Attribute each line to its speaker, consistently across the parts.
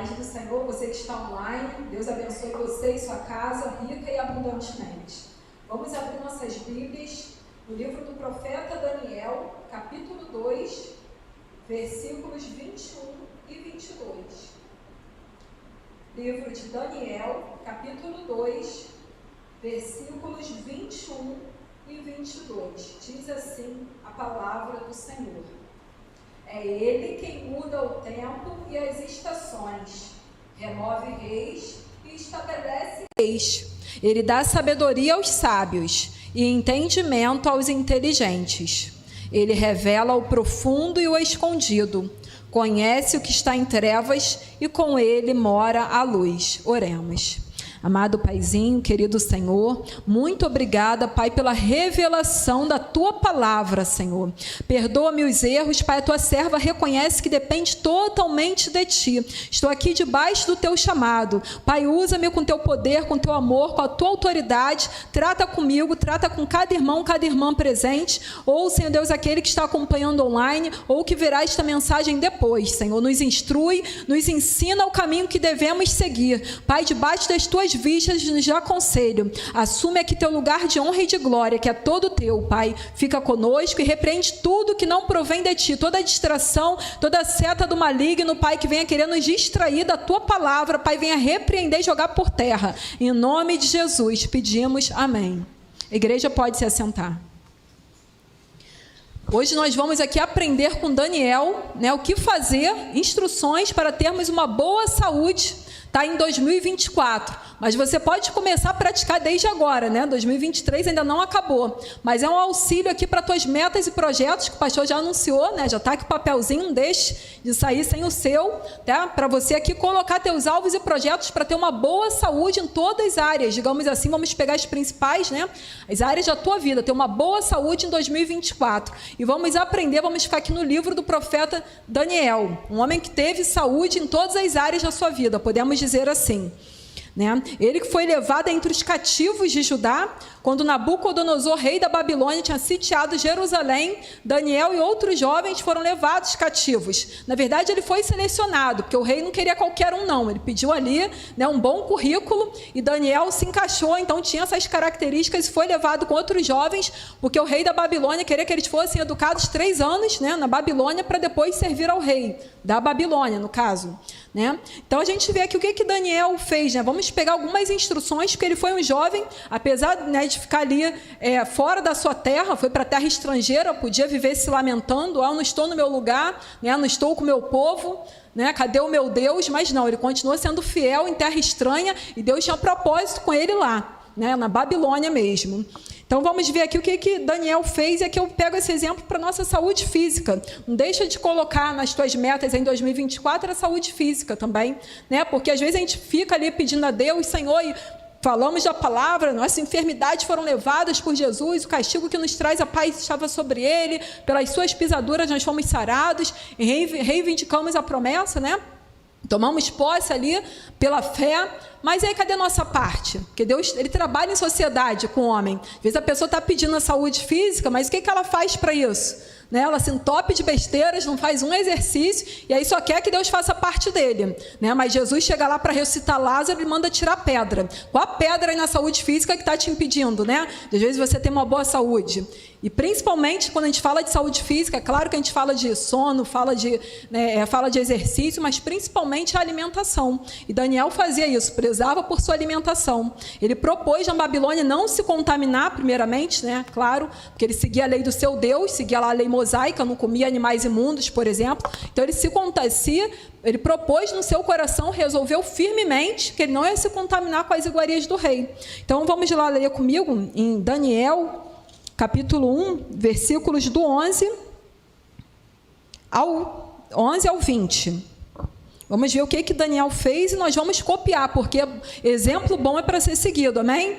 Speaker 1: paz do Senhor, você que está online, Deus abençoe você e sua casa, rica e abundantemente. Vamos abrir nossas Bíblias no livro do profeta Daniel, capítulo 2, versículos 21 e 22. Livro de Daniel, capítulo 2, versículos 21 e 22. Diz assim a palavra do Senhor. É Ele quem muda o tempo e as estações, remove reis e estabelece reis. Ele dá sabedoria aos sábios e entendimento aos inteligentes. Ele revela o profundo e o escondido, conhece o que está em trevas e com ele mora a luz. Oremos. Amado Paizinho, querido Senhor, muito obrigada, Pai, pela revelação da Tua palavra, Senhor. Perdoa-me os erros, Pai, a Tua serva reconhece que depende totalmente de Ti. Estou aqui debaixo do Teu chamado. Pai, usa-me com Teu poder, com Teu amor, com a Tua autoridade. Trata comigo, trata com cada irmão, cada irmã presente, ou, Senhor Deus, aquele que está acompanhando online, ou que verá esta mensagem depois, Senhor. Nos instrui, nos ensina o caminho que devemos seguir. Pai, debaixo das Tuas vistas, nos aconselho. Assume aqui Teu lugar de honra e de glória, que é todo Teu, Pai. Fica conosco e repreende tudo que não provém de Ti, toda distração, toda seta do maligno, Pai, que venha querer nos distrair da Tua palavra, Pai, venha repreender e jogar por terra. Em nome de Jesus, pedimos amém. A igreja pode se assentar. Hoje nós vamos aqui aprender com Daniel, o que fazer, instruções para termos uma boa saúde, em 2024, mas você pode começar a praticar desde agora, 2023 ainda não acabou, mas é um auxílio aqui para tuas metas e projetos que o pastor já anunciou, já está aqui o papelzinho, não deixe de sair sem o seu, para você aqui colocar teus alvos e projetos para ter uma boa saúde em todas as áreas, digamos assim, vamos pegar as principais, as áreas da tua vida, ter uma boa saúde em 2024, e vamos aprender, vamos ficar aqui no livro do profeta Daniel, um homem que teve saúde em todas as áreas da sua vida, podemos dizer assim, Ele que foi levado entre os cativos de Judá, quando Nabucodonosor, rei da Babilônia, tinha sitiado Jerusalém, Daniel e outros jovens foram levados cativos. Na verdade, ele foi selecionado, porque o rei não queria qualquer um, não. Ele pediu ali um bom currículo, e Daniel se encaixou, então tinha essas características, e foi levado com outros jovens, porque o rei da Babilônia queria que eles fossem educados 3 anos na Babilônia, para depois servir ao rei da Babilônia, no caso. Então a gente vê aqui o que Daniel fez, Vamos pegar algumas instruções, porque ele foi um jovem, apesar de ficar ali fora da sua terra, foi para a terra estrangeira, podia viver se lamentando, eu não estou no meu lugar, não estou com o meu povo, cadê o meu Deus? Mas não, ele continuou sendo fiel em terra estranha, e Deus tinha propósito com ele lá, na Babilônia mesmo. Então vamos ver aqui o que Daniel fez, e aqui eu pego esse exemplo para a nossa saúde física. Não deixa de colocar nas tuas metas em 2024 a saúde física também, porque às vezes a gente fica ali pedindo a Deus, Senhor, e falamos da palavra, nossas enfermidades foram levadas por Jesus, o castigo que nos traz a paz estava sobre ele, pelas suas pisaduras nós fomos sarados, e reivindicamos a promessa, tomamos posse ali pela fé, mas aí cadê a nossa parte? Porque Deus, ele trabalha em sociedade com o homem. Às vezes a pessoa está pedindo a saúde física, mas o que ela faz para isso? Ela se entope de besteiras, não faz um exercício, e aí só quer que Deus faça parte dele. Mas Jesus chega lá para ressuscitar Lázaro e manda tirar a pedra. Qual a pedra aí na saúde física que está te impedindo? Às vezes você tem uma boa saúde. E principalmente quando a gente fala de saúde física, é claro que a gente fala de sono, fala de exercício, mas principalmente a alimentação. E Daniel fazia isso, prezava por sua alimentação. Ele propôs na Babilônia não se contaminar, primeiramente, claro, porque ele seguia a lei do seu Deus, seguia lá a lei mosaica, não comia animais imundos, por exemplo. Então ele propôs no seu coração, resolveu firmemente que ele não ia se contaminar com as iguarias do rei. Então vamos lá ler comigo em Daniel, capítulo 1, versículos do 11 ao 20. Vamos ver o que Daniel fez e nós vamos copiar, porque exemplo bom é para ser seguido, amém?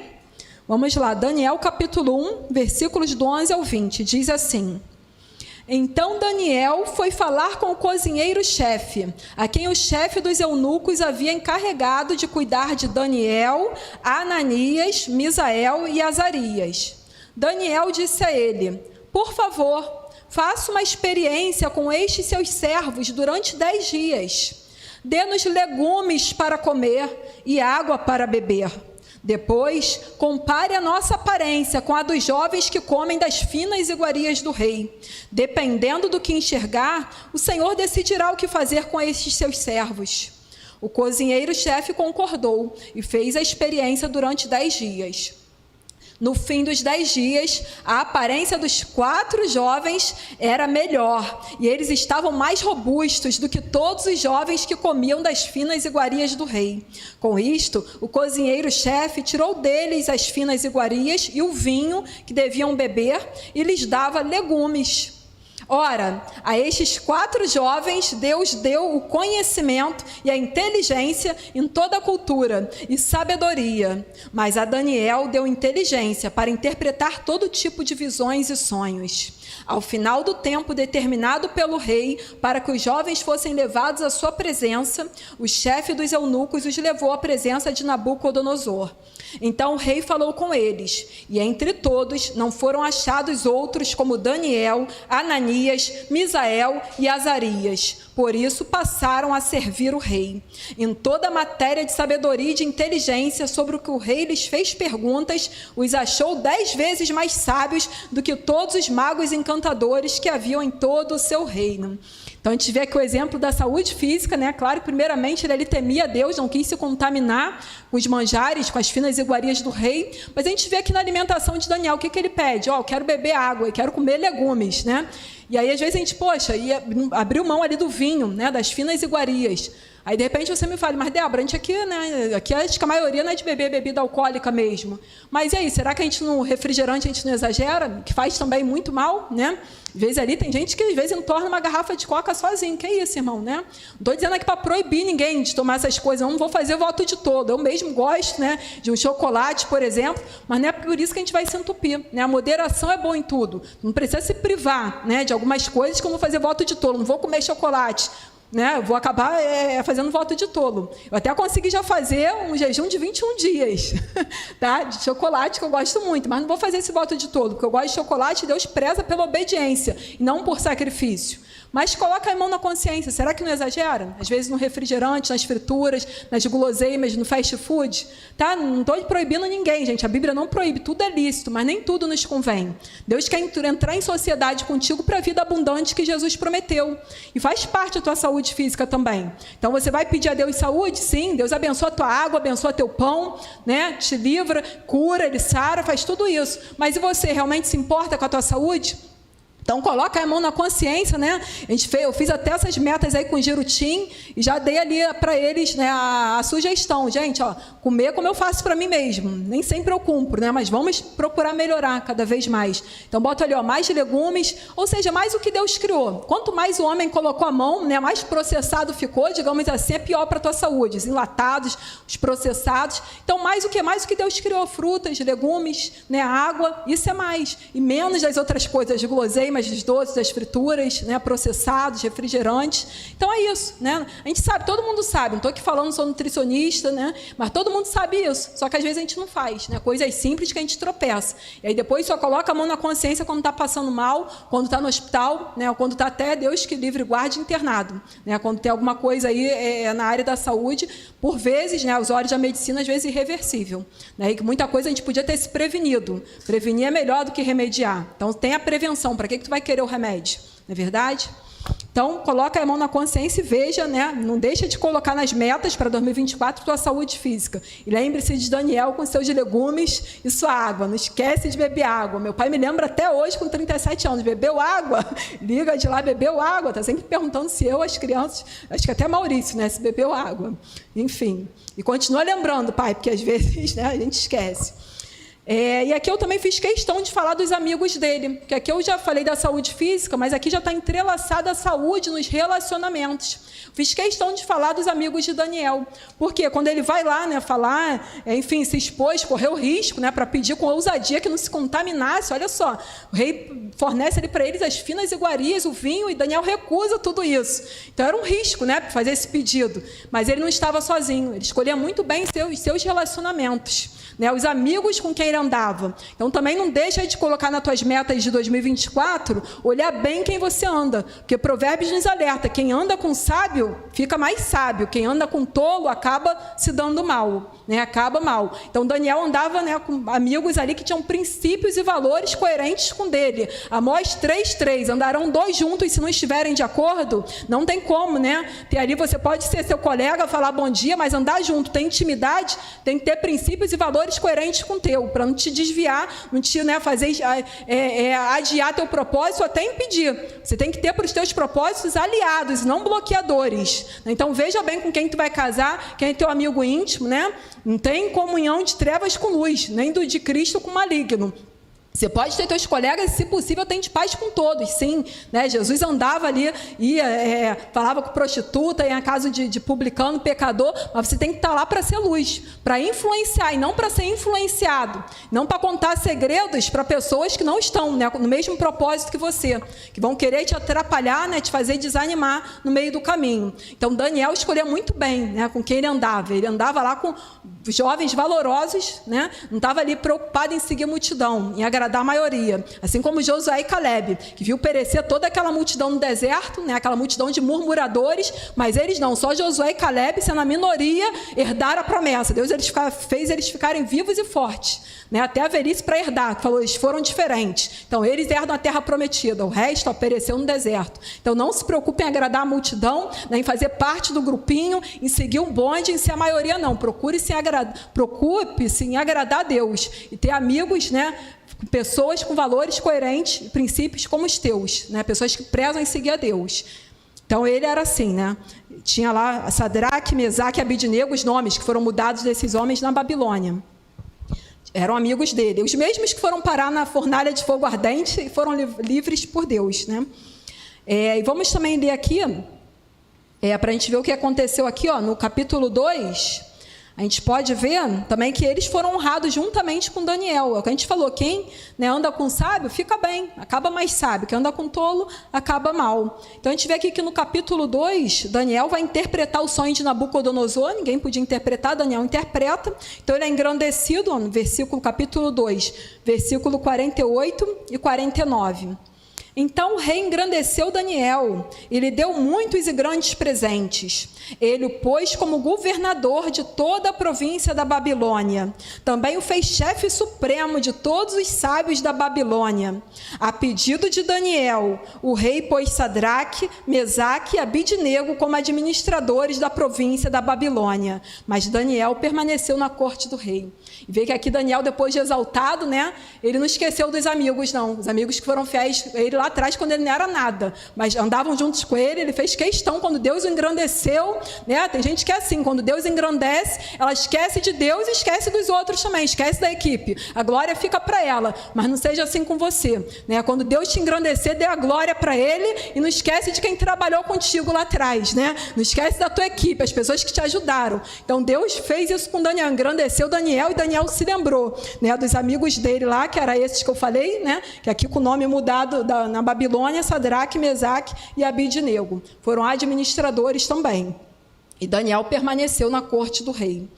Speaker 1: Vamos lá, Daniel capítulo 1, versículos do 11 ao 20, diz assim: Então Daniel foi falar com o cozinheiro-chefe, a quem o chefe dos eunucos havia encarregado de cuidar de Daniel, Ananias, Misael e Azarias. Daniel disse a ele: Por favor, faça uma experiência com estes seus servos durante 10 dias. Dê-nos legumes para comer e água para beber. Depois, compare a nossa aparência com a dos jovens que comem das finas iguarias do rei. Dependendo do que enxergar, o Senhor decidirá o que fazer com estes seus servos. O cozinheiro-chefe concordou e fez a experiência durante 10 dias. No fim dos 10 dias, a aparência dos 4 jovens era melhor, e eles estavam mais robustos do que todos os jovens que comiam das finas iguarias do rei. Com isto, o cozinheiro-chefe tirou deles as finas iguarias e o vinho que deviam beber e lhes dava legumes. Ora, a estes 4 jovens, Deus deu o conhecimento e a inteligência em toda a cultura e sabedoria. Mas a Daniel deu inteligência para interpretar todo tipo de visões e sonhos. Ao final do tempo determinado pelo rei para que os jovens fossem levados à sua presença, o chefe dos eunucos os levou à presença de Nabucodonosor. Então o rei falou com eles, e entre todos não foram achados outros como Daniel, Ananias, Misael e Azarias. Por isso passaram a servir o rei. Em toda a matéria de sabedoria e de inteligência sobre o que o rei lhes fez perguntas, os achou 10 vezes mais sábios do que todos os magos e encantadores que haviam em todo o seu reino. Então, a gente vê aqui o exemplo da saúde física, né? Claro, primeiramente, ele temia a Deus, não quis se contaminar com os manjares, com as finas iguarias do rei. Mas a gente vê aqui na alimentação de Daniel, o que ele pede? Eu quero beber água, eu quero comer legumes, né? E aí, às vezes, a gente, abriu mão ali do vinho, né? Das finas iguarias. Aí, de repente, você me fala, mas, Débora, a gente aqui, né? Aqui acho que a maioria não é de beber bebida alcoólica mesmo. Mas e aí, será que a gente no refrigerante a gente não exagera? Que faz também muito mal, né? Às vezes ali tem gente que às vezes entorna uma garrafa de coca sozinho. Que é isso, irmão, né? Não estou dizendo aqui para proibir ninguém de tomar essas coisas. Eu não vou fazer voto de todo. Eu mesmo gosto, né, de um chocolate, por exemplo, mas não é por isso que a gente vai se entupir, né? A moderação é boa em tudo. Não precisa se privar, né, de algumas coisas que eu vou fazer voto de tolo. Não vou comer chocolate, né? Eu vou acabar fazendo voto de tolo. Eu até consegui já fazer um jejum de 21 dias, tá? De chocolate, que eu gosto muito, mas não vou fazer esse voto de tolo, porque eu gosto de chocolate e Deus preza pela obediência, e não por sacrifício. Mas coloca a mão na consciência, será que não exagera? Às vezes no refrigerante, nas frituras, nas guloseimas, no fast food, tá? Não estou proibindo ninguém, gente, a Bíblia não proíbe, tudo é lícito, mas nem tudo nos convém. Deus quer entrar em sociedade contigo para a vida abundante que Jesus prometeu, e faz parte da tua saúde física também. Então você vai pedir a Deus saúde? Sim, Deus abençoa a tua água, abençoa teu pão, né? Te livra, cura, Ele sara, faz tudo isso. Mas e você, realmente se importa com a tua saúde? Então, coloca a mão na consciência, né? Eu fiz até essas metas aí com o Girutim e já dei ali para eles, né, a sugestão. Gente, comer como eu faço para mim mesmo. Nem sempre eu cumpro, né? Mas vamos procurar melhorar cada vez mais. Então, bota ali, mais legumes, ou seja, mais o que Deus criou. Quanto mais o homem colocou a mão, né, mais processado ficou, digamos assim, é pior para a tua saúde. Os enlatados, os processados. Então, mais o que? Mais o que Deus criou. Frutas, legumes, né, água, isso é mais. E menos das outras coisas, de guloseima, dos doces, das frituras, né, processados, refrigerantes. Então é isso, né? A gente sabe, todo mundo sabe. Não estou aqui falando, sou nutricionista, né? Mas todo mundo sabe isso. Só que às vezes a gente não faz, né? Coisas simples que a gente tropeça. E aí depois só coloca a mão na consciência quando está passando mal, quando está no hospital, né? Ou quando está até, Deus que livre, guarde, internado, né? Quando tem alguma coisa aí na área da saúde, por vezes, né, aos olhos da medicina, às vezes irreversível, né? E que muita coisa a gente podia ter se prevenido. Prevenir é melhor do que remediar. Então tem a prevenção. Para que tu vai querer o remédio? Não é verdade? Então, coloca a mão na consciência e veja, né? Não deixa de colocar nas metas para 2024 tua saúde física. E lembre-se de Daniel com seus legumes e sua água. Não esquece de beber água. Meu pai me lembra até hoje, com 37 anos, bebeu água? Liga de lá, bebeu água? Está sempre perguntando se eu, as crianças, acho que até Maurício, né? Se bebeu água. Enfim. E continua lembrando, pai, porque às vezes, né, a gente esquece. E aqui eu também fiz questão de falar dos amigos dele, porque aqui eu já falei da saúde física, mas aqui já está entrelaçada a saúde nos relacionamentos. Fiz questão de falar dos amigos de Daniel, porque quando ele vai lá, né, falar, enfim, se expôs, correu risco, né, para pedir com ousadia que não se contaminasse. Olha só, o rei fornece ali para eles as finas iguarias, o vinho, e Daniel recusa tudo isso. Então era um risco, né, fazer esse pedido, mas ele não estava sozinho, ele escolhia muito bem seus relacionamentos, né, os amigos com quem ele ele andava. Então também não deixa de colocar nas tuas metas de 2024, olhar bem quem você anda, porque Provérbios nos alerta, quem anda com sábio fica mais sábio, quem anda com tolo acaba se dando mal, né? Acaba mal. Então Daniel andava, né, com amigos ali que tinham princípios e valores coerentes com dele. Amós 3:3, andarão dois juntos se não estiverem de acordo? Não tem como, né? Ter ali, você pode ser seu colega, falar bom dia, mas andar junto, ter intimidade, tem que ter princípios e valores coerentes com o teu, para não te desviar, não te, né, fazer adiar teu propósito, até impedir. Você tem que ter para os teus propósitos aliados, não bloqueadores. Então veja bem com quem tu vai casar, quem é teu amigo íntimo, né? Não tem comunhão de trevas com luz, nem do de Cristo com maligno. Você pode ter teus colegas, se possível, tem de paz com todos, sim. Né? Jesus andava ali, ia, falava com prostituta, ia em casa de publicano, pecador, mas você tem que estar lá para ser luz, para influenciar e não para ser influenciado, não para contar segredos para pessoas que não estão, né, no mesmo propósito que você, que vão querer te atrapalhar, né, te fazer desanimar no meio do caminho. Então Daniel escolheu muito bem, né, com quem ele andava lá com jovens valorosos, né, não estava ali preocupado em seguir a multidão, em agradar a maioria, assim como Josué e Caleb, que viu perecer toda aquela multidão no deserto, né, aquela multidão de murmuradores, mas eles não, só Josué e Caleb, sendo a minoria, herdaram a promessa. Deus fez eles ficarem vivos e fortes, né, até a velhice para herdar, falou, eles foram diferentes. Então eles herdam a terra prometida, o resto pereceu no deserto. Então não se preocupe em agradar a multidão, né, em fazer parte do grupinho, em seguir um bonde, em ser a maioria, não. Preocupe-se em agradar a Deus e ter amigos, né, pessoas com valores coerentes, princípios como os teus, né? Pessoas que prezam em seguir a Deus. Então ele era assim, né? Tinha lá Sadraque, Mesaque e Abidnego, os nomes que foram mudados desses homens na Babilônia. Eram amigos dele, os mesmos que foram parar na fornalha de fogo ardente e foram livres por Deus, né? E vamos também ler aqui, para a gente ver o que aconteceu aqui, ó, no capítulo 2. A gente pode ver também que eles foram honrados juntamente com Daniel. É o que a gente falou, quem, né, anda com sábio, fica bem, acaba mais sábio. Quem anda com tolo, acaba mal. Então a gente vê aqui que no capítulo 2, Daniel vai interpretar o sonho de Nabucodonosor. Ninguém podia interpretar, Daniel interpreta. Então ele é engrandecido, ó, no capítulo 2, versículo 48 e 49. Então o rei engrandeceu Daniel e lhe deu muitos e grandes presentes. Ele o pôs como governador de toda a província da Babilônia. Também o fez chefe supremo de todos os sábios da Babilônia. A pedido de Daniel, o rei pôs Sadraque, Mesaque e Abidnego como administradores da província da Babilônia. Mas Daniel permaneceu na corte do rei. E vê que aqui Daniel, depois de exaltado, né, ele não esqueceu dos amigos, não. Os amigos que foram fiéis a ele lá atrás, quando ele não era nada. Mas andavam juntos com ele, ele fez questão, quando Deus o engrandeceu, né? Tem gente que é assim, quando Deus engrandece, ela esquece de Deus e esquece dos outros também, esquece da equipe. A glória fica para ela, mas não seja assim com você, né? Quando Deus te engrandecer, dê a glória para ele e não esquece de quem trabalhou contigo lá atrás, né? Não esquece da tua equipe, as pessoas que te ajudaram. Então Deus fez isso com Daniel, engrandeceu Daniel e Daniel se lembrou, né, dos amigos dele lá, que era esses que eu falei, né, que aqui com o nome mudado na Babilônia, Sadraque, Mesaque e Abidnego. Foram administradores também. E Daniel permaneceu na corte do rei.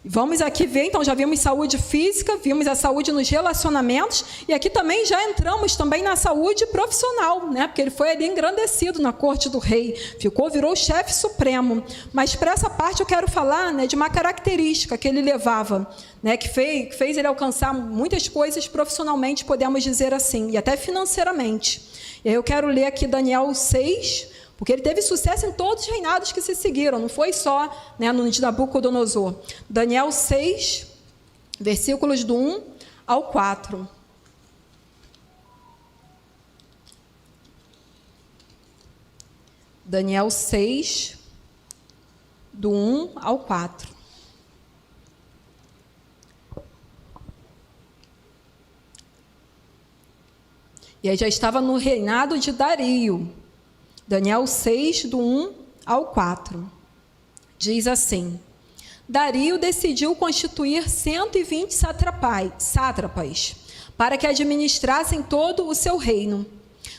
Speaker 1: Vamos aqui ver, então já vimos saúde física, vimos a saúde nos relacionamentos, e aqui também já entramos também na saúde profissional, né? Porque ele foi ali engrandecido na corte do rei, virou o chefe supremo. Mas para essa parte eu quero falar, né, de uma característica que ele levava, né, que fez ele alcançar muitas coisas profissionalmente, podemos dizer assim, e até financeiramente. E aí eu quero ler aqui Daniel 6, porque ele teve sucesso em todos os reinados que se seguiram, não foi só, né, no de Nabucodonosor. Daniel 6, versículos do 1 ao 4. Daniel 6, do 1 ao 4. E aí já estava no reinado de Dario. Daniel 6, do 1 ao 4. Diz assim: Dario decidiu constituir 120 sátrapas para que administrassem todo o seu reino.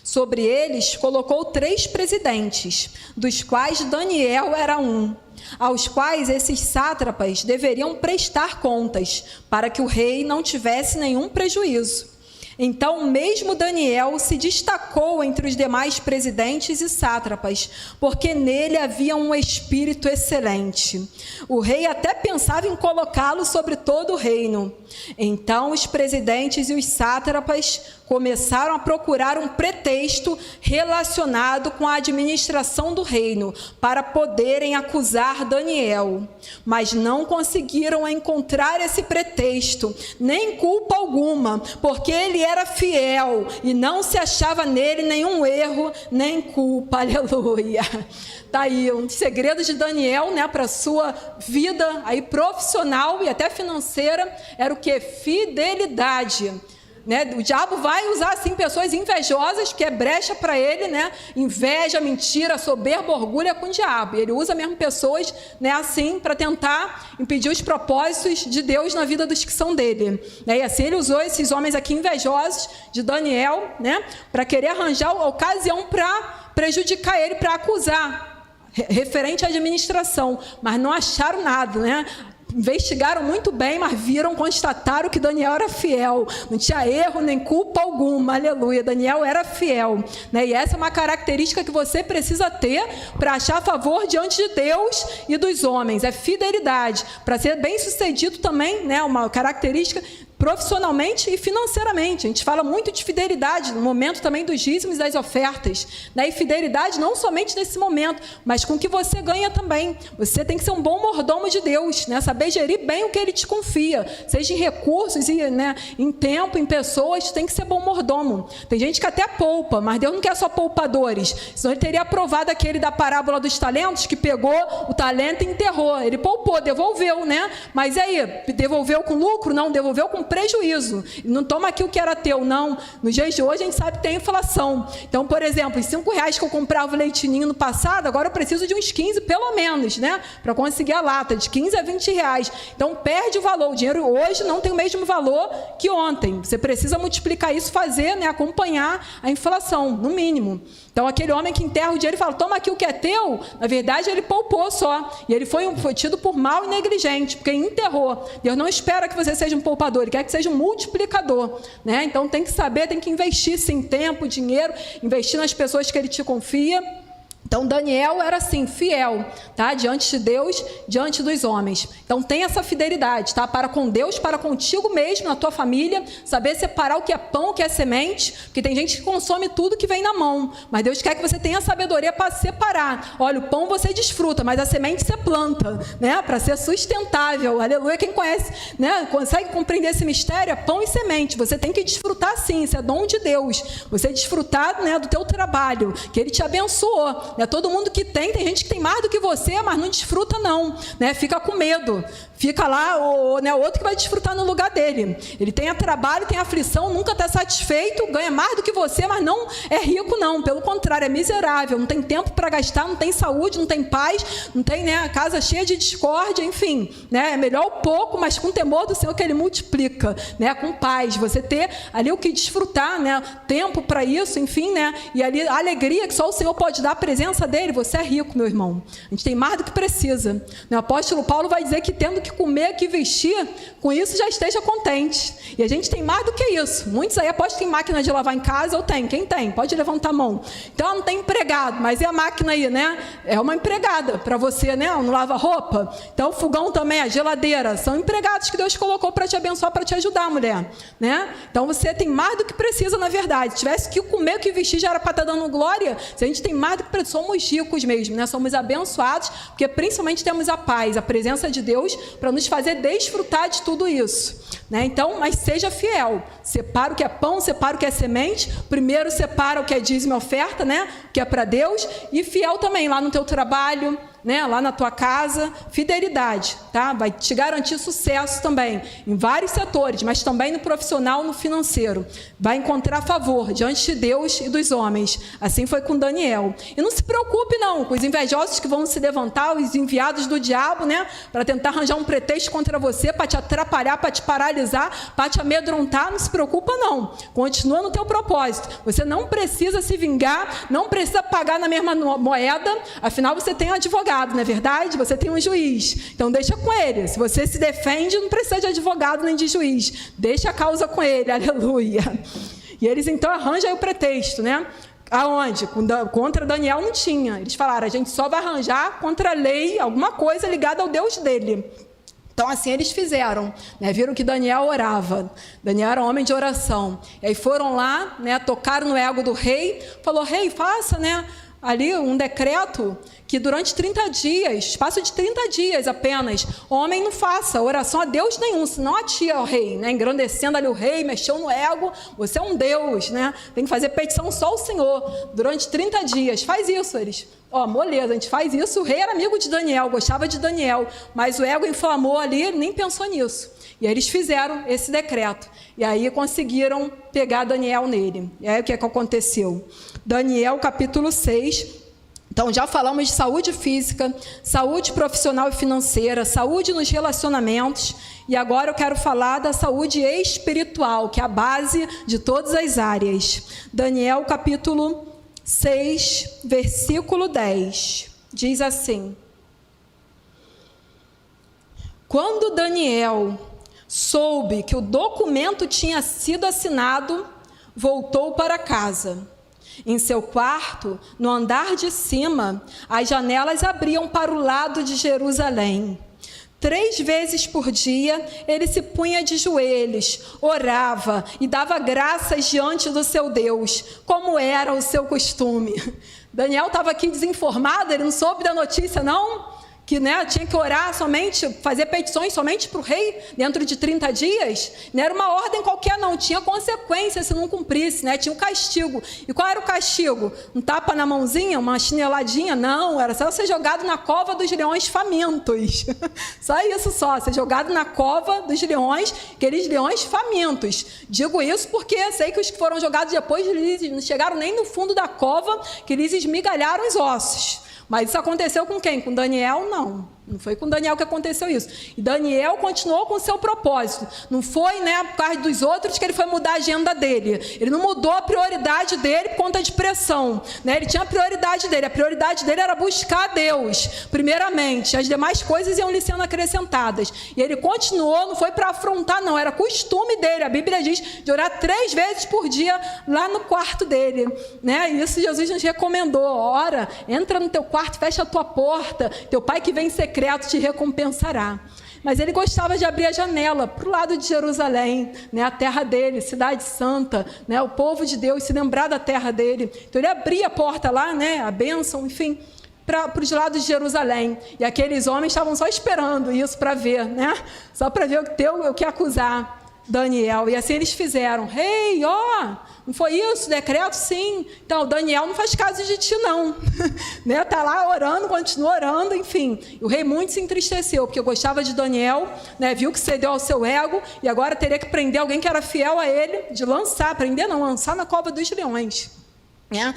Speaker 1: Sobre eles colocou 3 presidentes, dos quais Daniel era um, aos quais esses sátrapas deveriam prestar contas, para que o rei não tivesse nenhum prejuízo. Então, mesmo Daniel se destacou entre os demais presidentes e sátrapas, porque nele havia um espírito excelente. O rei até pensava em colocá-lo sobre todo o reino. Então, os presidentes e os sátrapas começaram a procurar um pretexto relacionado com a administração do reino, para poderem acusar Daniel. Mas não conseguiram encontrar esse pretexto, nem culpa alguma, porque ele era fiel e não se achava nele nenhum erro, nem culpa. Aleluia! Tá aí um dos segredos de Daniel, né, para a sua vida aí profissional e até financeira, era o que? Fidelidade. Né? O diabo vai usar assim pessoas invejosas, que é brecha para ele, né? Inveja, mentira, soberba, orgulho é com o diabo. Ele usa mesmo pessoas, né, assim para tentar impedir os propósitos de Deus na vida dos que são dele. E assim ele usou esses homens aqui invejosos de Daniel, né, para querer arranjar a ocasião para prejudicar ele, para acusar, referente à administração, mas não acharam nada, né? Investigaram muito bem, mas constataram que Daniel era fiel. Não tinha erro nem culpa alguma. Aleluia. Daniel era fiel. Né? E essa é uma característica que você precisa ter para achar favor diante de Deus e dos homens. É fidelidade. Para ser bem sucedido também, né? Uma característica profissionalmente e financeiramente. A gente fala muito de fidelidade no momento também dos dízimos e das ofertas. Né? E fidelidade não somente nesse momento, mas com o que você ganha também. Você tem que ser um bom mordomo de Deus, né? Saber gerir bem o que Ele te confia, seja em recursos, né, em tempo, em pessoas, tem que ser bom mordomo. Tem gente que até poupa, mas Deus não quer só poupadores, senão Ele teria aprovado aquele da parábola dos talentos, que pegou o talento e enterrou. Ele poupou, devolveu, né? Mas aí, devolveu com lucro? Não, devolveu com prejuízo. Não toma aqui o que era teu, não. Nos dias de hoje a gente sabe que tem inflação. Então, por exemplo, os R$5 que eu comprava o leitinho no passado, agora eu preciso de uns 15 pelo menos, né? Para conseguir a lata, de 15 a R$20. Então, perde o valor. O dinheiro hoje não tem o mesmo valor que ontem. Você precisa multiplicar isso, fazer, né? Acompanhar a inflação, no mínimo. Então, aquele homem que enterra o dinheiro e fala, toma aqui o que é teu, na verdade, ele poupou só. E ele foi tido por mau e negligente, porque enterrou. Deus não espera que você seja um poupador, Ele quer que seja um multiplicador. Né? Então, tem que saber, tem que investir, sim, tempo, dinheiro, investir nas pessoas que Ele te confia. Então, Daniel era assim, fiel, tá? Diante de Deus, diante dos homens. Então, tem essa fidelidade, tá? Para com Deus, para contigo mesmo, na tua família, saber separar o que é pão, o que é semente, porque tem gente que consome tudo que vem na mão, mas Deus quer que você tenha sabedoria para separar. Olha, o pão você desfruta, mas a semente você planta, né? Para ser sustentável. Aleluia, quem conhece, né? Consegue compreender esse mistério? É pão e semente. Você tem que desfrutar sim, isso é dom de Deus. Você desfrutar, né, do teu trabalho, que Ele te abençoou. Todo mundo que tem gente que tem mais do que você, mas não desfruta não, né? Fica com medo, fica lá né, outro que vai desfrutar no lugar dele. Ele tem trabalho, tem aflição, nunca está satisfeito, ganha mais do que você, mas não é rico não, pelo contrário, é miserável, não tem tempo para gastar, não tem saúde, não tem paz, não tem, né, a casa cheia de discórdia, enfim, né? É melhor o pouco, mas com temor do Senhor que Ele multiplica, né? Com paz, você ter ali o que desfrutar, né? Tempo para isso, enfim, né? E ali a alegria que só o Senhor pode dar, a presença dele, você é rico, meu irmão. A gente tem mais do que precisa. O apóstolo Paulo vai dizer que tendo que comer, que vestir, com isso já esteja contente. E a gente tem mais do que isso. Muitos aí apostam que tem máquina de lavar em casa, ou tem. Quem tem? Pode levantar a mão. Então, ela não tem empregado, mas e a máquina aí, né? É uma empregada para você, né? Não lava roupa. Então, o fogão também, a geladeira, são empregados que Deus colocou para te abençoar, para te ajudar, mulher. Né? Então, você tem mais do que precisa, na verdade. Se tivesse que comer, que vestir, já era para estar dando glória. Se a gente tem mais do que precisa, somos ricos mesmo, né? Somos abençoados, porque principalmente temos a paz, a presença de Deus, para nos fazer desfrutar de tudo isso. Né? Então, mas seja fiel. Separa o que é pão, separa o que é semente. Primeiro separa o que é dízimo e oferta, né? Que é para Deus, e fiel também lá no teu trabalho, né? Lá na tua casa, fidelidade, tá? Vai te garantir sucesso também, em vários setores, mas também no profissional, no financeiro. Vai encontrar favor diante de Deus e dos homens. Assim foi com Daniel. E não se preocupe não, com os invejosos que vão se levantar, os enviados do diabo, né? Para tentar arranjar um pretexto contra você, para te atrapalhar, para te paralisar, para te amedrontar. Não se preocupa não. Continua no teu propósito. Você não precisa se vingar, não precisa pagar na mesma moeda, afinal você tem um advogado. Não é verdade? Você tem um juiz. Então deixa com ele. Se você se defende, não precisa de advogado nem de juiz. Deixa a causa com ele. Aleluia. E eles então arranjam aí o pretexto, né? Aonde? Contra Daniel não tinha. Eles falaram, a gente só vai arranjar contra a lei, alguma coisa ligada ao Deus dele. Então, assim eles fizeram, né? Viram que Daniel orava. Daniel era um homem de oração. E aí foram lá, né? Tocaram no ego do rei. Falou, rei, faça, né? Ali um decreto que durante 30 dias, espaço de 30 dias apenas, homem não faça oração a Deus nenhum, senão a ti, ó rei, né? Engrandecendo ali o rei, mexeu no ego, você é um Deus, né? Tem que fazer petição só ao Senhor, durante 30 dias, faz isso, eles, ó, moleza, a gente faz isso, o rei era amigo de Daniel, gostava de Daniel, mas o ego inflamou ali, ele nem pensou nisso, e aí eles fizeram esse decreto, e aí conseguiram pegar Daniel nele, e aí o que é que aconteceu? Daniel capítulo 6, então já falamos de saúde física, saúde profissional e financeira, saúde nos relacionamentos, e agora eu quero falar da saúde espiritual, que é a base de todas as áreas. Daniel capítulo 6, versículo 10, diz assim: quando Daniel soube que o documento tinha sido assinado, voltou para casa. Em seu quarto, no andar de cima, as janelas abriam para o lado de Jerusalém. 3 vezes por dia, ele se punha de joelhos, orava e dava graças diante do seu Deus, como era o seu costume. Daniel estava aqui desinformado, ele não soube da notícia, não? Que, né, tinha que orar somente, fazer petições somente para o rei dentro de 30 dias, não era uma ordem qualquer não, tinha consequência se não cumprisse, né, tinha um castigo. E qual era o castigo? Um tapa na mãozinha, uma chineladinha? Não, era só ser jogado na cova dos leões famintos. Só isso só, ser jogado na cova dos leões, aqueles leões famintos. Digo isso porque sei que os que foram jogados depois, eles não chegaram nem no fundo da cova, que eles esmigalharam os ossos. Mas isso aconteceu com quem? Com Daniel? Não foi com Daniel que aconteceu isso. E Daniel continuou com o seu propósito. Não foi, né, por causa dos outros que ele foi mudar a agenda dele. Ele não mudou a prioridade dele por conta de pressão, né? Ele tinha a prioridade dele. A prioridade dele era buscar a Deus, primeiramente. As demais coisas iam lhe sendo acrescentadas. E ele continuou, não foi para afrontar, não. Era costume dele. A Bíblia diz de orar 3 vezes por dia lá no quarto dele, né? E isso Jesus nos recomendou. Ora, entra no teu quarto, fecha a tua porta. Teu pai que vem em secreto te recompensará. Mas ele gostava de abrir a janela para o lado de Jerusalém, né, a terra dele, cidade santa, né, o povo de Deus, se lembrar da terra dele. Então ele abria a porta lá, né, a bênção, enfim, para os lados de Jerusalém. E aqueles homens estavam só esperando isso para ver, né, só para ver o que acusar Daniel. E assim eles fizeram. Rei, ó, não foi isso? Decreto? Sim. Então, Daniel não faz caso de ti, não. Né? Tá lá orando, continua orando, enfim. E o rei muito se entristeceu, porque gostava de Daniel, né? Viu que cedeu ao seu ego, e agora teria que prender alguém que era fiel a ele, de lançar, prender não, lançar na cova dos leões. Né?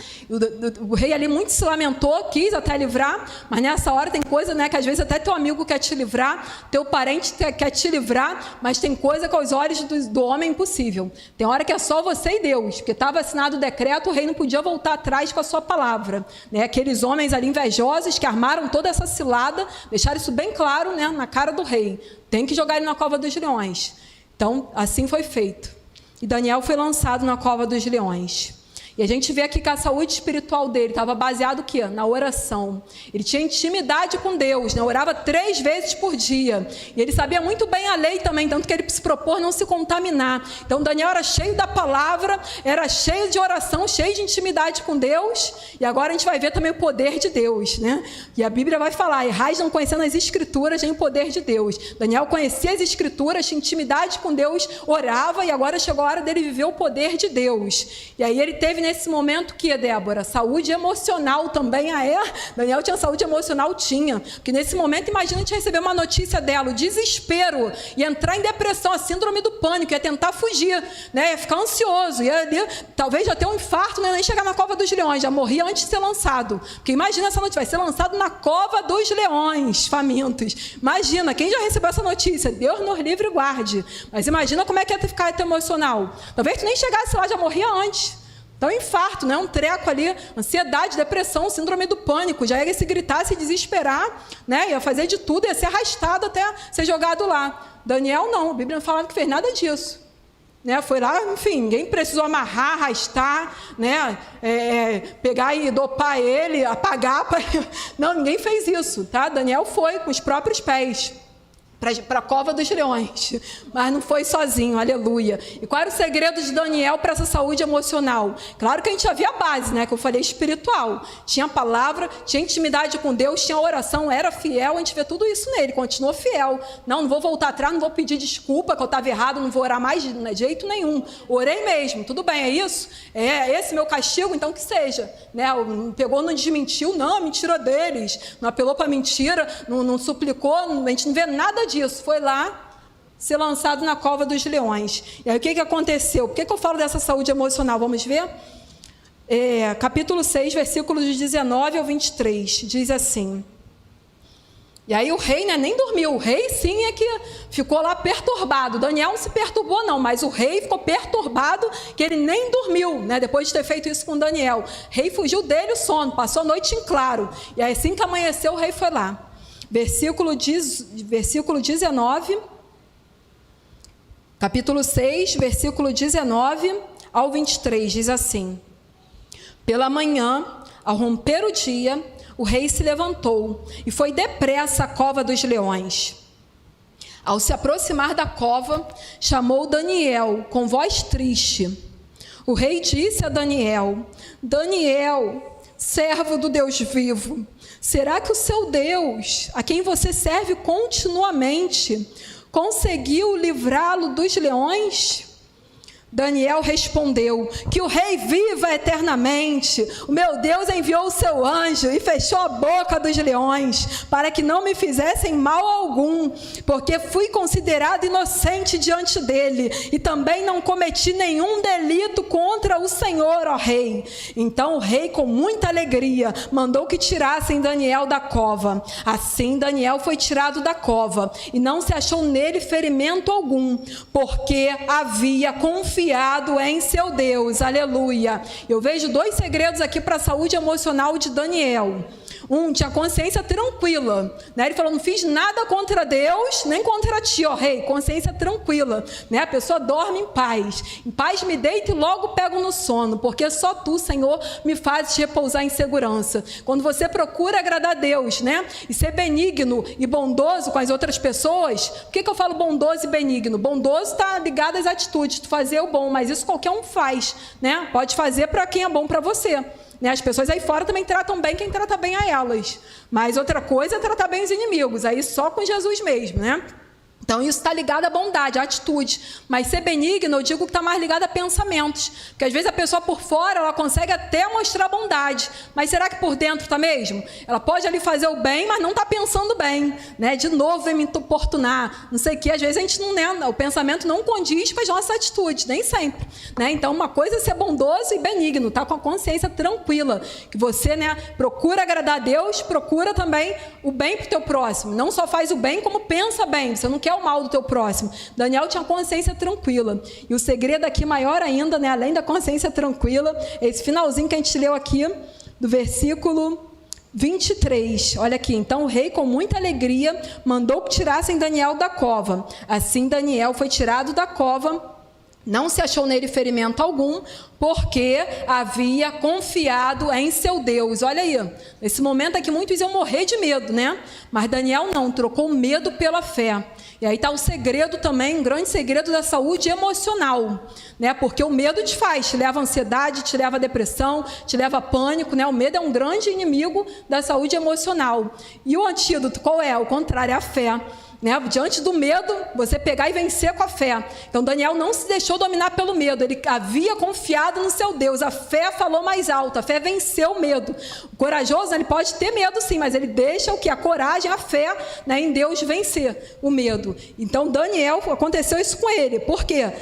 Speaker 1: O rei ali muito se lamentou, quis até livrar, mas nessa hora tem coisa, né, que às vezes até teu amigo quer te livrar, teu parente quer te livrar, mas tem coisa que aos olhos do homem é impossível. Tem hora que é só você e Deus, porque estava assinado o decreto, o rei não podia voltar atrás com a sua palavra. Né? Aqueles homens ali invejosos que armaram toda essa cilada, deixaram isso bem claro, né, na cara do rei. Tem que jogar ele na cova dos leões. Então, assim foi feito. E Daniel foi lançado na cova dos leões. E a gente vê aqui que a saúde espiritual dele estava baseada o quê? Na oração. Ele tinha intimidade com Deus, né? Orava 3 vezes por dia. E ele sabia muito bem a lei também, tanto que ele se propôs não se contaminar. Então Daniel era cheio da palavra, era cheio de oração, cheio de intimidade com Deus. E agora a gente vai ver também o poder de Deus, né? E a Bíblia vai falar, errais não conhecendo as Escrituras, nem o poder de Deus. Daniel conhecia as Escrituras, tinha intimidade com Deus, orava, e agora chegou a hora dele viver o poder de Deus. E aí ele teve nesse momento que, Débora, saúde emocional também Daniel tinha saúde emocional? Tinha. Porque nesse momento, imagina a gente receber uma notícia dela, o desespero, e entrar em depressão, a síndrome do pânico, ia tentar fugir, né? Ia ficar ansioso, talvez já ter um infarto, né? Nem chegar na cova dos leões, já morria antes de ser lançado. Porque imagina essa notícia, vai ser lançado na cova dos leões famintos. Imagina, quem já recebeu essa notícia? Deus nos livre e guarde. Mas imagina como é que ia ficar emocional. Talvez tu nem chegasse lá, já morria antes. Então, infarto, né? Um treco ali, ansiedade, depressão, síndrome do pânico. Já ia se gritar, se desesperar, né? Ia fazer de tudo, ia ser arrastado até ser jogado lá. Daniel não, a Bíblia não falava que fez nada disso. Né? Foi lá, enfim, ninguém precisou amarrar, arrastar, né? Pegar e dopar ele, apagar. Não, ninguém fez isso, tá? Daniel foi com os próprios pés para a cova dos leões, mas não foi sozinho, aleluia. E qual era o segredo de Daniel para essa saúde emocional? Claro que a gente já via a base, né, que eu falei, espiritual. Tinha a palavra, tinha intimidade com Deus, tinha oração, era fiel, a gente vê tudo isso nele, continuou fiel. Não vou voltar atrás, não vou pedir desculpa que eu estava errado, não vou orar mais de jeito nenhum. Orei mesmo, tudo bem, é isso? É esse meu castigo, então que seja. Né? Pegou, não desmentiu, não, mentira deles, não apelou para mentira, não suplicou, a gente não vê nada disso, foi lá ser lançado na cova dos leões. E aí o que aconteceu? Por que eu falo dessa saúde emocional? Vamos ver? Capítulo 6, versículos de 19 ao 23, diz assim. E aí o rei, né, nem dormiu, o rei sim é que ficou lá perturbado. Daniel não se perturbou não, mas o rei ficou perturbado, que ele nem dormiu, né, depois de ter feito isso com Daniel. O rei fugiu dele o sono, passou a noite em claro. E aí assim que amanheceu, o rei foi lá. Versículo 19, capítulo 6, versículo 19 ao 23, diz assim. Pela manhã, ao romper o dia, o rei se levantou e foi depressa à cova dos leões. Ao se aproximar da cova, chamou Daniel com voz triste. O rei disse a Daniel: Daniel, servo do Deus vivo, será que o seu Deus, a quem você serve continuamente, conseguiu livrá-lo dos leões? Daniel respondeu: que o rei viva eternamente. O meu Deus enviou o seu anjo e fechou a boca dos leões, para que não me fizessem mal algum, porque fui considerado inocente diante dele, e também não cometi nenhum delito contra o Senhor, ó rei. Então o rei, com muita alegria, mandou que tirassem Daniel da cova. Assim Daniel foi tirado da cova, e não se achou nele ferimento algum, porque havia confiado em seu Deus, aleluia. Eu vejo dois segredos aqui para a saúde emocional de Daniel. Tinha consciência tranquila, né? Ele falou: não fiz nada contra Deus, nem contra ti, ó rei. Consciência tranquila, né? A pessoa dorme em paz me deito e logo pego no sono, porque só tu, Senhor, me fazes repousar em segurança. Quando você procura agradar a Deus, né? E ser benigno e bondoso com as outras pessoas. Por que eu falo bondoso e benigno? Bondoso está ligado às atitudes, tu fazer o bom, mas isso qualquer um faz, né? Pode fazer para quem é bom para você. Né? As pessoas aí fora também tratam bem quem trata bem a elas. Mas outra coisa é tratar bem os inimigos. Aí só com Jesus mesmo, né? Então isso está ligado à bondade, à atitude. Mas ser benigno, eu digo que está mais ligado a pensamentos. Porque às vezes a pessoa por fora, ela consegue até mostrar bondade. Mas será que por dentro está mesmo? Ela pode ali fazer o bem, mas não está pensando bem. Né? De novo vem me importunar. Não sei o que, às vezes a gente não, né? O pensamento não condiz com as nossas atitudes, nem sempre. Né? Então uma coisa é ser bondoso e benigno, tá? Com a consciência tranquila. Que você, né, procura agradar a Deus, procura também o bem para o teu próximo. Não só faz o bem, como pensa bem. Você não quer o mal do teu próximo. Daniel tinha consciência tranquila. E o segredo aqui maior ainda, né, além da consciência tranquila, é esse finalzinho que a gente leu aqui, do versículo 23. Olha aqui. Então o rei, com muita alegria, mandou que tirassem Daniel da cova. Assim Daniel foi tirado da cova. Não se achou nele ferimento algum, porque havia confiado em seu Deus. Olha aí, nesse momento aqui muitos iam morrer de medo, né? Mas Daniel não, trocou medo pela fé. E aí está o segredo também, um grande segredo da saúde emocional, né? Porque o medo te leva à ansiedade, te leva à depressão, te leva a pânico, né? O medo é um grande inimigo da saúde emocional. E o antídoto qual é? O contrário, é a fé. né? Diante do medo, você pegar e vencer com a fé. Então Daniel não se deixou dominar pelo medo, ele havia confiado no seu Deus, a fé falou mais alto, a fé venceu o medo. O corajoso, ele pode ter medo sim, mas ele deixa o que? A coragem, a fé, né, em Deus vencer o medo. Então Daniel, aconteceu isso com ele, por quê?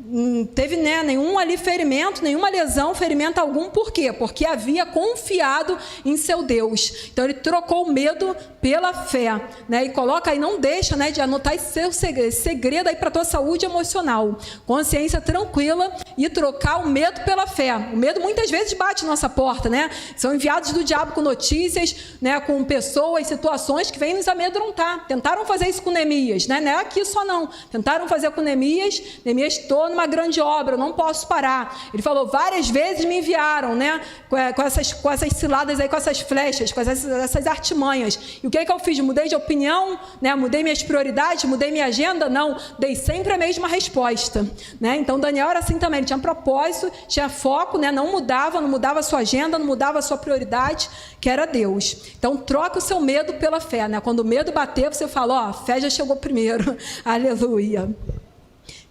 Speaker 1: Não teve, né, nenhum ali ferimento, nenhuma lesão, ferimento algum. Por quê? Porque havia confiado em seu Deus. Então ele trocou o medo pela fé, né? E coloca aí, não deixa, né, de anotar esse segredo aí para a tua saúde emocional, consciência tranquila, e trocar o medo pela fé. O medo muitas vezes bate na nossa porta, né? São enviados do diabo com notícias, né, com pessoas, situações que vêm nos amedrontar. Tentaram fazer isso com Neemias, né? Não é aqui só não. Tentaram fazer com Neemias. Neemias, estou numa grande obra, eu não posso parar. Ele falou, várias vezes me enviaram, né, com essas ciladas aí, com essas flechas, com essas artimanhas. E o que eu fiz? Mudei de opinião, né? Mudei minhas prioridades, mudei minha agenda? Não, dei sempre a mesma resposta, né? Então Daniel era assim também, ele tinha propósito, tinha foco, né? Não mudava a sua agenda, não mudava a sua prioridade, que era Deus. Então troca o seu medo pela fé, né? Quando o medo bater, você fala, ó, a fé já chegou primeiro. Aleluia.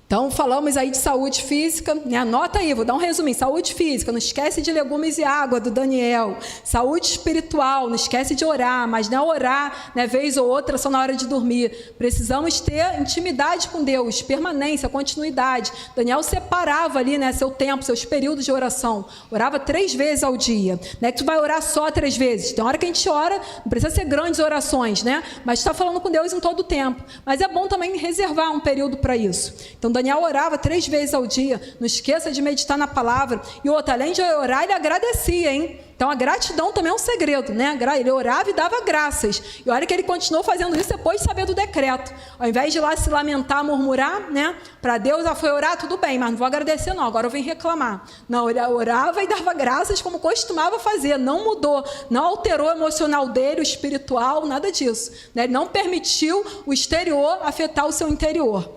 Speaker 1: Então, falamos aí de saúde física, né? Anota aí, vou dar um resuminho. Saúde física, não esquece de legumes e água, do Daniel. Saúde espiritual, não esquece de orar, mas não orar, né, vez ou outra, só na hora de dormir. Precisamos ter intimidade com Deus, permanência, continuidade. Daniel separava ali, né, seu tempo, seus períodos de oração. Orava 3 vezes ao dia. Não é que tu vai orar só 3 vezes. Tem hora que a gente ora, não precisa ser grandes orações, né? Mas está falando com Deus em todo o tempo. Mas é bom também reservar um período para isso. Então, Daniel orava 3 vezes ao dia. Não esqueça de meditar na palavra. E outra, além de orar, ele agradecia, hein? Então a gratidão também é um segredo, né? Ele orava e dava graças. E olha que ele continuou fazendo isso depois de saber do decreto. Ao invés de ir lá se lamentar, murmurar, né? Para Deus, foi orar, tudo bem, mas não vou agradecer não, agora eu venho reclamar. Não, ele orava e dava graças como costumava fazer. Não mudou, não alterou o emocional dele, o espiritual, nada disso, né? Ele não permitiu o exterior afetar o seu interior.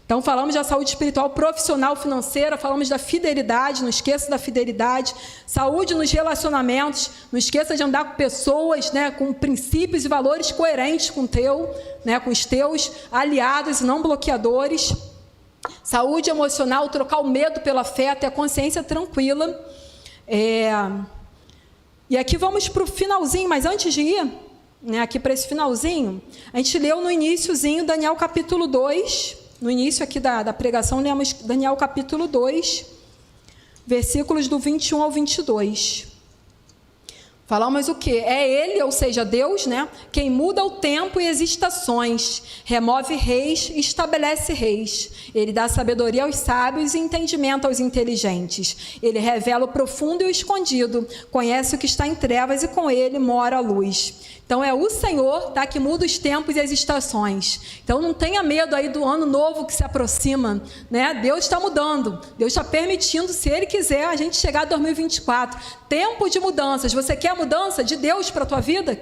Speaker 1: Então, falamos da saúde espiritual, profissional, financeira, falamos da fidelidade, não esqueça da fidelidade, saúde nos relacionamentos, não esqueça de andar com pessoas, né, com princípios e valores coerentes com né, com os teus aliados e não bloqueadores. Saúde emocional, trocar o medo pela fé, ter a consciência tranquila. E aqui vamos para o finalzinho, mas antes de ir, né, aqui para esse finalzinho, a gente leu no iniciozinho Daniel capítulo 2, no início aqui da pregação, lemos Daniel capítulo 2, versículos do 21 ao 22. Falamos o quê? É Ele, ou seja, Deus, né, quem muda o tempo e as estações, remove reis e estabelece reis. Ele dá sabedoria aos sábios e entendimento aos inteligentes. Ele revela o profundo e o escondido, conhece o que está em trevas e com Ele mora a luz. Então é o Senhor, tá, que muda os tempos e as estações. Então não tenha medo aí do ano novo que se aproxima, né? Deus está mudando, Deus está permitindo, se Ele quiser, a gente chegar a 2024. Tempo de mudanças. Você quer a mudança de Deus para a tua vida?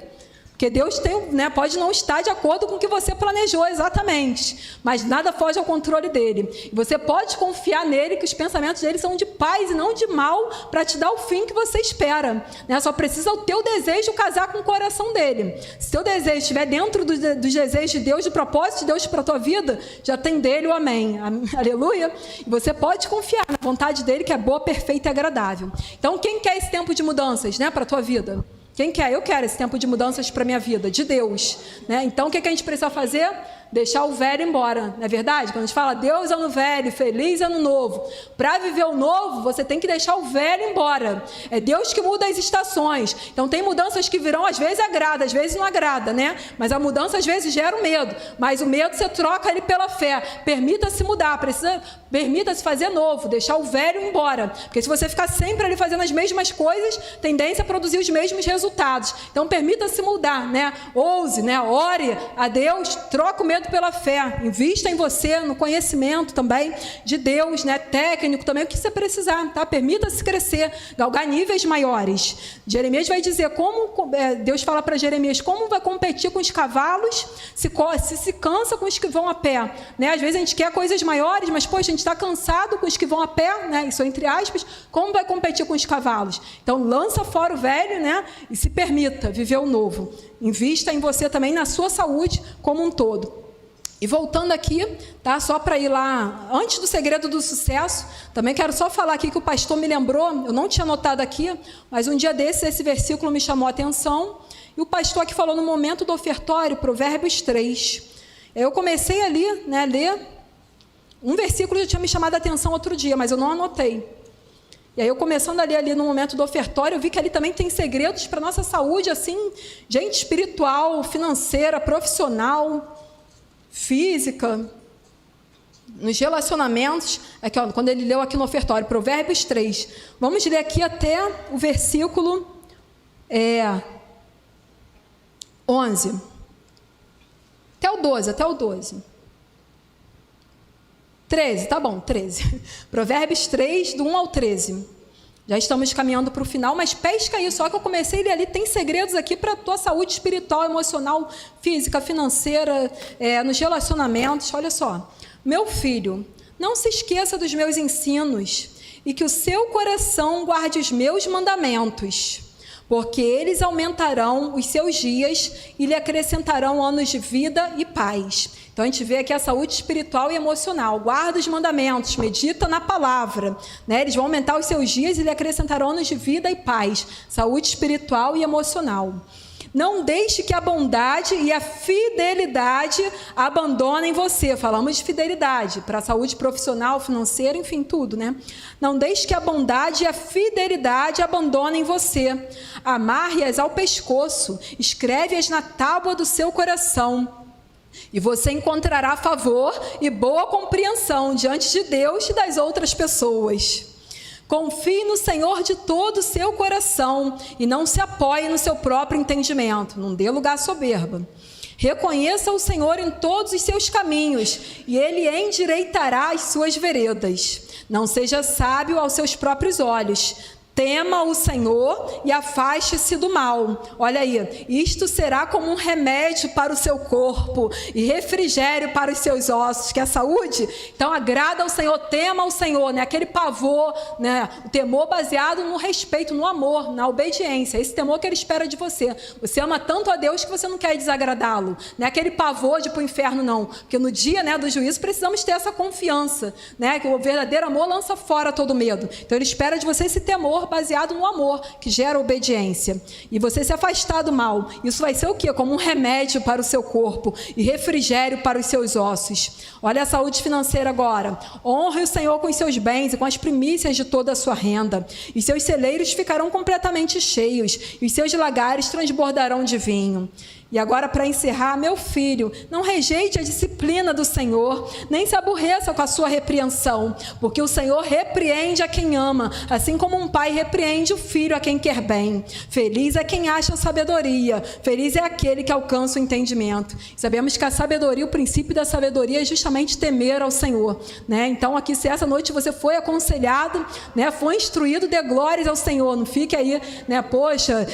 Speaker 1: Porque Deus tem, né, pode não estar de acordo com o que você planejou exatamente, mas nada foge ao controle dele. E você pode confiar nele, que os pensamentos dele são de paz e não de mal, para te dar o fim que você espera, né? Só precisa o teu desejo casar com o coração dele. Se o teu desejo estiver dentro dos desejos de Deus, do propósito de Deus para a tua vida, já tem dele o amém. Aleluia. E você pode confiar na vontade dele, que é boa, perfeita e agradável. Então, quem quer esse tempo de mudanças, né, para a tua vida? Quem quer? Eu quero esse tempo de mudanças para a minha vida, de Deus, né? Então, o que a gente precisa fazer? Deixar o velho embora, não é verdade? Quando a gente fala Deus ano velho, feliz ano novo, para viver o novo, você tem que deixar o velho embora. É Deus que muda as estações. Então tem mudanças que virão, às vezes agrada, às vezes não agrada, né? Mas a mudança às vezes gera o medo, mas o medo você troca ele pela fé. Permita-se mudar, permita-se fazer novo, deixar o velho embora, porque se você ficar sempre ali fazendo as mesmas coisas, tendência a produzir os mesmos resultados. Então permita-se mudar, né? Ouse, né? Ore a Deus, troca o medo pela fé, invista em você, no conhecimento também de Deus, né? Técnico também, o que você precisar, tá? Permita-se crescer, galgar níveis maiores. Jeremias vai dizer Deus fala para Jeremias, como vai competir com os cavalos se cansa com os que vão a pé, né? Às vezes a gente quer coisas maiores, mas poxa, a gente está cansado com os que vão a pé, né? Isso entre aspas, como vai competir com os cavalos? Então lança fora o velho, né? E se permita viver o novo. Invista em você também, na sua saúde como um todo. E voltando aqui, tá? Só para ir lá, antes do segredo do sucesso, também quero só falar aqui que o pastor me lembrou, eu não tinha anotado aqui, mas um dia desse, esse versículo me chamou a atenção, e o pastor aqui falou no momento do ofertório, Provérbios 3. Eu comecei ali, né, a ler, um versículo já tinha me chamado a atenção outro dia, mas eu não anotei. E aí eu começando a ler ali no momento do ofertório, eu vi que ali também tem segredos para a nossa saúde, assim, gente espiritual, financeira, profissional, física, nos relacionamentos. Aqui, ó, quando ele leu aqui no ofertório, Provérbios 3. Vamos ler aqui até o versículo 11. Até o 12. 13, tá bom, 13. Provérbios 3, do 1 ao 13. Já estamos caminhando para o final, mas pesca aí, só que eu comecei a ler ali, tem segredos aqui para a tua saúde espiritual, emocional, física, financeira, nos relacionamentos. Olha só. Meu filho, não se esqueça dos meus ensinos e que o seu coração guarde os meus mandamentos, porque eles aumentarão os seus dias e lhe acrescentarão anos de vida e paz. Então, a gente vê aqui a saúde espiritual e emocional. Guarda os mandamentos, medita na palavra, né? Eles vão aumentar os seus dias e lhe acrescentarão anos de vida e paz. Saúde espiritual e emocional. Não deixe que a bondade e a fidelidade abandonem você. Falamos de fidelidade para a saúde profissional, financeira, enfim, tudo, né? Não deixe que a bondade e a fidelidade abandonem você. Amarre-as ao pescoço, escreve-as na tábua do seu coração. E você encontrará favor e boa compreensão diante de Deus e das outras pessoas. Confie no Senhor de todo o seu coração e não se apoie no seu próprio entendimento. Não dê lugar à soberba. Reconheça o Senhor em todos os seus caminhos e Ele endireitará as suas veredas. Não seja sábio aos seus próprios olhos. Tema o Senhor e afaste-se do mal. Olha aí, isto será como um remédio para o seu corpo e refrigério para os seus ossos. Que é a saúde? Então agrada ao Senhor, tema ao Senhor, né? Aquele pavor, né? O temor baseado no respeito, no amor, na obediência. Esse temor que Ele espera de você. Você ama tanto a Deus que você não quer desagradá-lo. Não é aquele pavor de ir para o inferno, não. Porque no dia, né, do juízo precisamos ter essa confiança, né? Que o verdadeiro amor lança fora todo medo. Então Ele espera de você esse temor baseado no amor, que gera obediência. E você se afastar do mal. Isso vai ser o quê? Como um remédio para o seu corpo e refrigério para os seus ossos. Olha a saúde financeira agora. Honre o Senhor com os seus bens e com as primícias de toda a sua renda. E seus celeiros ficarão completamente cheios, e os seus lagares transbordarão de vinho. E agora, para encerrar, meu filho, não rejeite a disciplina do Senhor, nem se aborreça com a sua repreensão, porque o Senhor repreende a quem ama, assim como um pai repreende o filho a quem quer bem. Feliz é quem acha sabedoria, feliz é aquele que alcança o entendimento. Sabemos que a sabedoria, o princípio da sabedoria é justamente temer ao Senhor, né? Então, aqui, se essa noite você foi aconselhado, né, foi instruído, dê glórias ao Senhor. Não fique aí, né, poxa,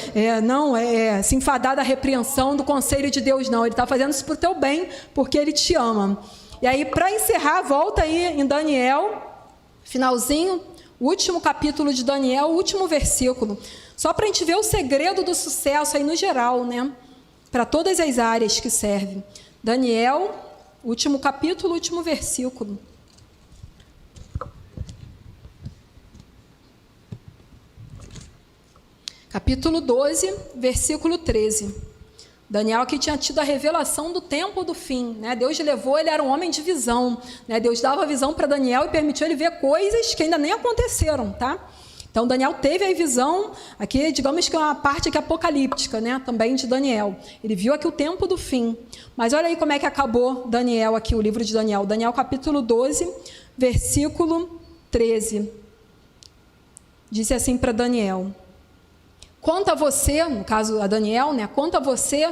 Speaker 1: se enfadar da repreensão, do conselho de Deus, não. Ele está fazendo isso para o teu bem, porque Ele te ama. E aí, para encerrar, volta aí em Daniel, finalzinho, o último capítulo de Daniel, o último versículo, só para a gente ver o segredo do sucesso aí no geral, né? Para todas as áreas que serve. Daniel, último capítulo, último versículo. Capítulo 12, versículo 13. Daniel que tinha tido a revelação do tempo do fim, né? Deus levou, ele era um homem de visão, né? Deus dava visão para Daniel e permitiu ele ver coisas que ainda nem aconteceram, tá? Então Daniel teve a visão, aqui digamos que é uma parte aqui apocalíptica, né? Também de Daniel. Ele viu aqui o tempo do fim. Mas olha aí como é que acabou Daniel aqui, o livro de Daniel. Daniel capítulo 12, versículo 13. Disse assim para Daniel: quanto a você, no caso a Daniel, né? Quanto a você,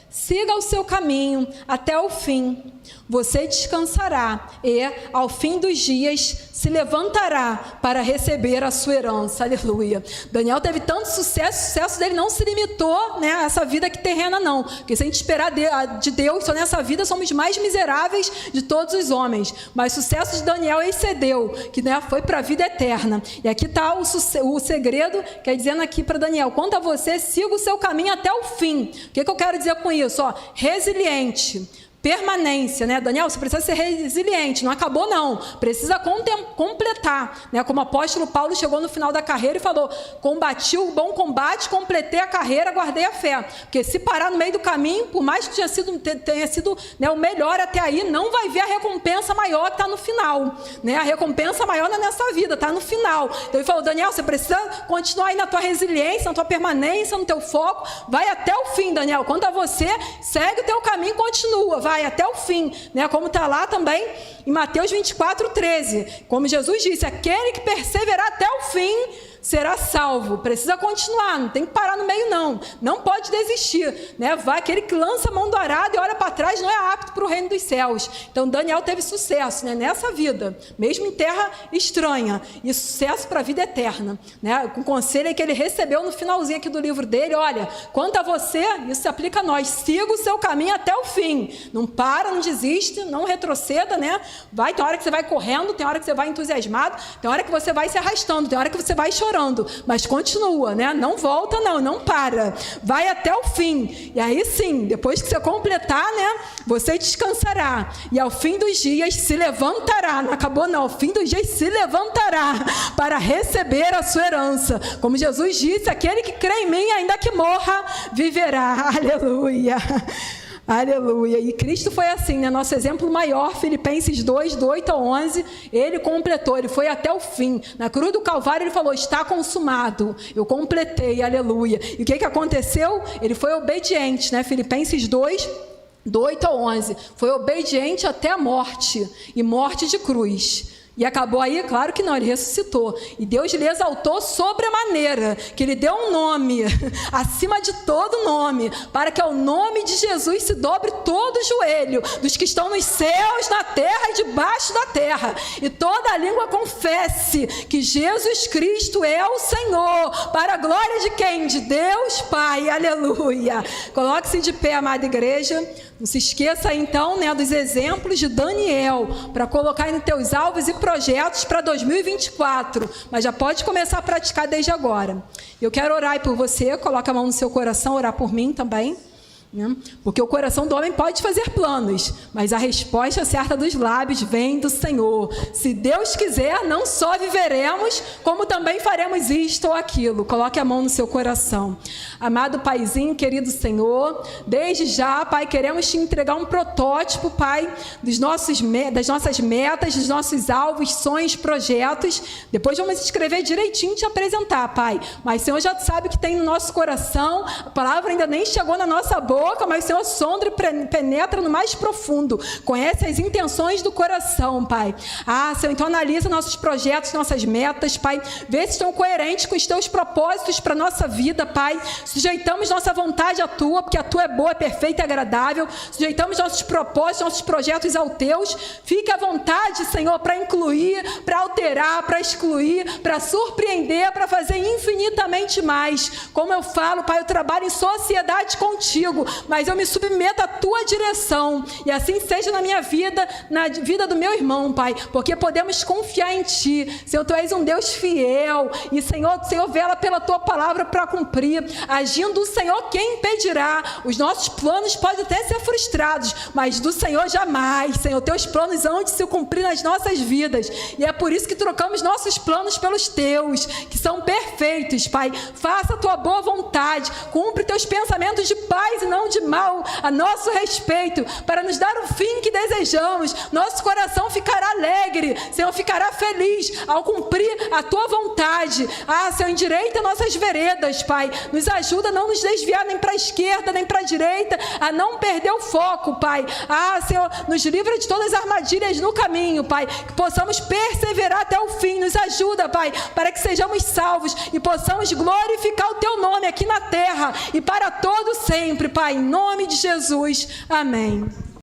Speaker 1: siga o seu caminho até o fim. Você descansará e, ao fim dos dias, se levantará para receber a sua herança. Aleluia. Daniel teve tanto sucesso, o sucesso dele não se limitou, né, a essa vida aqui terrena, não. Porque se a gente esperar de Deus, só nessa vida somos mais miseráveis de todos os homens. Mas o sucesso de Daniel excedeu, que, né, foi para a vida eterna. E aqui está o segredo, que é dizendo aqui para Daniel: quanto a você, siga o seu caminho até o fim. O que eu quero dizer com isso? Resiliente, permanência, né? Daniel, você precisa ser resiliente, não acabou não, precisa completar, né? Como o apóstolo Paulo chegou no final da carreira e falou, combati o bom combate, completei a carreira, guardei a fé, porque se parar no meio do caminho, por mais que tenha sido né, o melhor até aí, não vai ver a recompensa maior que está no final, né? A recompensa maior não é nessa vida, está no final. Então ele falou, Daniel, você precisa continuar aí na tua resiliência, na tua permanência, no teu foco, vai até o fim, Daniel. Quanto a você, segue o teu caminho, continua, vai até o fim, né? Como está lá também em Mateus 24:13, como Jesus disse, aquele que perseverar até o fim será salvo. Precisa continuar, não tem que parar no meio não pode desistir, né? Vai, aquele que lança a mão do arado e olha para trás não é apto para o reino dos céus. Então Daniel teve sucesso, né? Nessa vida, mesmo em terra estranha, e sucesso para a vida eterna, né? Com o conselho que ele recebeu no finalzinho aqui do livro dele, olha, quanto a você, isso se aplica a nós, siga o seu caminho até o fim, não para, não desiste, não retroceda, né? Vai, tem hora que você vai correndo, tem hora que você vai entusiasmado, tem hora que você vai se arrastando, tem hora que você vai chorando, mas continua, né? Não volta não para, vai até o fim, e aí sim, depois que você completar, né? Você descansará, e ao fim dos dias se levantará, não acabou não, ao fim dos dias se levantará, para receber a sua herança, como Jesus disse, aquele que crê em mim, ainda que morra, viverá, aleluia. Aleluia, e Cristo foi assim, né? Nosso exemplo maior, Filipenses 2, do 8 ao 11, ele completou, ele foi até o fim, na cruz do Calvário ele falou, está consumado, eu completei, aleluia, e o que aconteceu? Ele foi obediente, né? Filipenses 2, do 8 ao 11, foi obediente até a morte, e morte de cruz. E acabou aí? Claro que não, ele ressuscitou. E Deus lhe exaltou sobremaneira, que ele deu um nome, acima de todo nome, para que ao nome de Jesus se dobre todo o joelho, dos que estão nos céus, na terra e debaixo da terra. E toda a língua confesse que Jesus Cristo é o Senhor, para a glória de quem? De Deus Pai, aleluia. Coloque-se de pé, amada igreja. Não se esqueça então, né, dos exemplos de Daniel, para colocar aí nos teus alvos e projetos para 2024, mas já pode começar a praticar desde agora. Eu quero orar aí por você, coloca a mão no seu coração, orar por mim também, né? Porque o coração do homem pode fazer planos, mas a resposta certa dos lábios vem do Senhor. Se Deus quiser, não só viveremos, como também faremos isto ou aquilo. Coloque a mão no seu coração. Amado Paizinho, querido Senhor, desde já, Pai, queremos te entregar um protótipo, Pai, das nossas metas, dos nossos alvos, sonhos, projetos. Depois vamos escrever direitinho e te apresentar, Pai. Mas o Senhor já sabe o que tem no nosso coração, a palavra ainda nem chegou na nossa boca, mas o Senhor sonda e penetra no mais profundo, conhece as intenções do coração, Pai. Senhor, então analisa nossos projetos, nossas metas, Pai, vê se estão coerentes com os teus propósitos para a nossa vida, Pai. Sujeitamos nossa vontade à tua, porque a tua é boa, perfeita e agradável. Sujeitamos nossos propósitos, nossos projetos aos teus. Fique à vontade, Senhor, para incluir, para alterar, para excluir, para surpreender, para fazer infinitamente mais. Como eu falo, Pai, eu trabalho em sociedade contigo, mas eu me submeto à tua direção, e assim seja na minha vida, na vida do meu irmão, Pai, porque podemos confiar em ti. Senhor, tu és um Deus fiel, e Senhor vela pela tua palavra para cumprir. Agindo o Senhor, quem impedirá? Os nossos planos podem até ser frustrados, mas do Senhor jamais. Senhor, teus planos hão de se cumprir nas nossas vidas, e é por isso que trocamos nossos planos pelos teus, que são perfeitos, Pai. Faça a tua boa vontade, cumpre teus pensamentos de paz e não de mal a nosso respeito, para nos dar o fim que desejamos. Nosso coração ficará alegre, Senhor, ficará feliz ao cumprir a tua vontade. Senhor, endireita nossas veredas, Pai, nos ajuda a não nos desviar nem para a esquerda, nem para a direita, a não perder o foco, Pai. Senhor, nos livra de todas as armadilhas no caminho, Pai, que possamos perseverar até o fim. Nos ajuda, Pai, para que sejamos salvos e possamos glorificar o teu nome aqui na terra e para todo sempre, Pai, em nome de Jesus, amém.